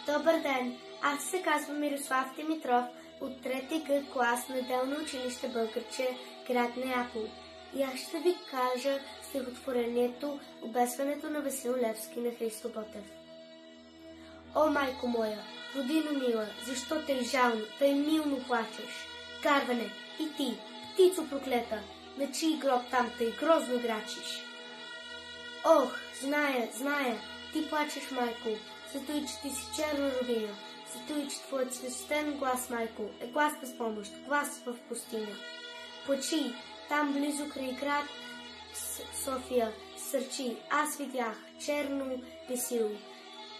Добър ден! Аз се казвам Мирослав Димитров от 3 Г клас на Делно училище Българче, град Неапол. И аз ще ви кажа стихотворението "Обесването на Васил Левски" на Христо Ботев. О, майко моя, родино мила, защо тъй жално, тъй милно плачеш? Карване, и ти, птицо проклета, на чий гроб там тъй грозно грачиш? Ох, зная, ти плачеш, майко, зато и че ти си черна родина, зато и че твоят свещен глас, майко, е глас без помощ, глас в пустиня. Плачи, там близо край град София, сърчи, аз видях, черно висило,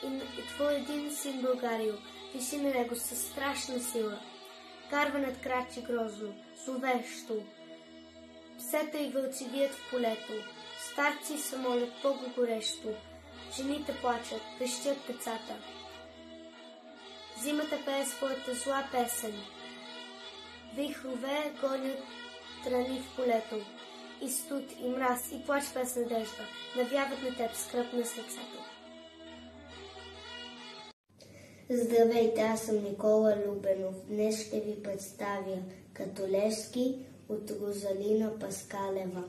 и твой един син Българио, виси на него със страшна сила. Карванът крачи грозно, зловещо, псета и вълци вият в полето, старци се молят Богу горещо, жените плачат, пещят децата. Зимата пее своята зла песен, вихрове гонят тръни в полето, и студ, и мраз, и плач без надежда навяват на теб скръб на сърцето. Здравейте, аз съм Никола Любенов. Днес ще ви представя като Левски от Розалина Паскалева.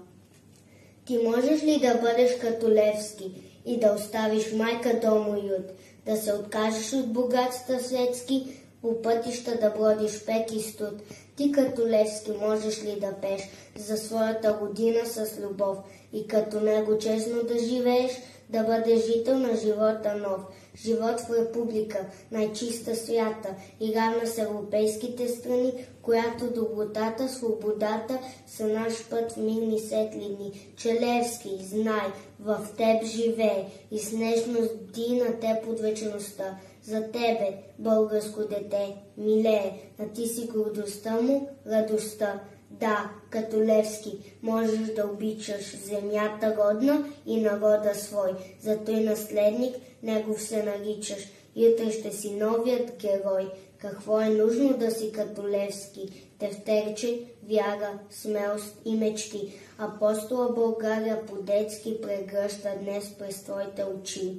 Ти можеш ли да бъдеш като Левски и да оставиш майка, дом и ют, да се откажеш от богатства светски, по пътища да бродиш пек и студ? Ти като Левски можеш ли да пееш за своята година с любов и като него честно да живееш, да бъдеш жител на живота нов? Живот в република, най-чиста свята и равна с европейските страни, която добротата, свободата са наш път в мирни светли дни. Че Левски, знай, в теб живее и с нежност бди на теб от вечността. За тебе, българско дете, милее, а ти си гордостта му, радостта. Да, като Левски, можеш да обичаш земята родна и народа свой, зато и наследник негов се наричаш. Утре ще си новият герой. Какво е нужно да си като Левски? Тефтерче, вяра, смелост и мечти. Апостола България по-детски прегръща днес през твоите очи.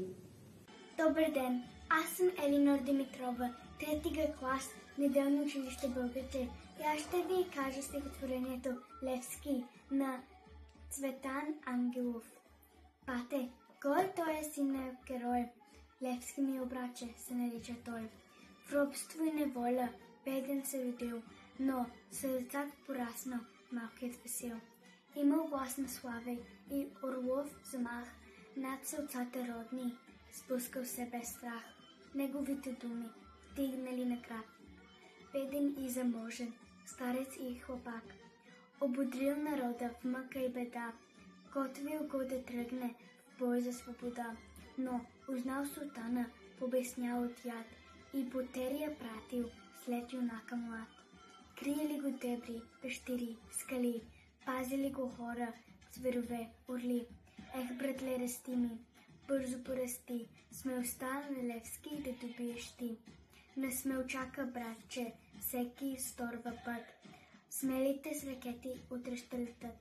Добър ден! Аз съм Елинор Димитрова, 3 Г клас, Неделно училище Българче. И аз ще ви кажа стихотворението "Левски" на Цветан Ангелов. Бате, кой е той синев герой? Левски ми обраче се нарича той. В робство и неволя беден се родил, но сърцата порасна малкият Васил. Имал властна слава и орлов замах над селцата родни, спускал се без страх. Неговите думи стигнали на крак. Беден и заможен, старец и хлапак, ободрил народа в мъка и беда, готвил го да тръгне в бой за свобода. Но узнал султана, побеснял от яд, и потерия пратил след юнака млад. Криели го дебри, пещери, скали, пазили го хора, зверове, орли. Ех, братле, расти ми, бързо порасти, смелостта на Левски да добиеш ти. Не смелчака, братче, всеки сторва път, смелите с ракети утре ще летат.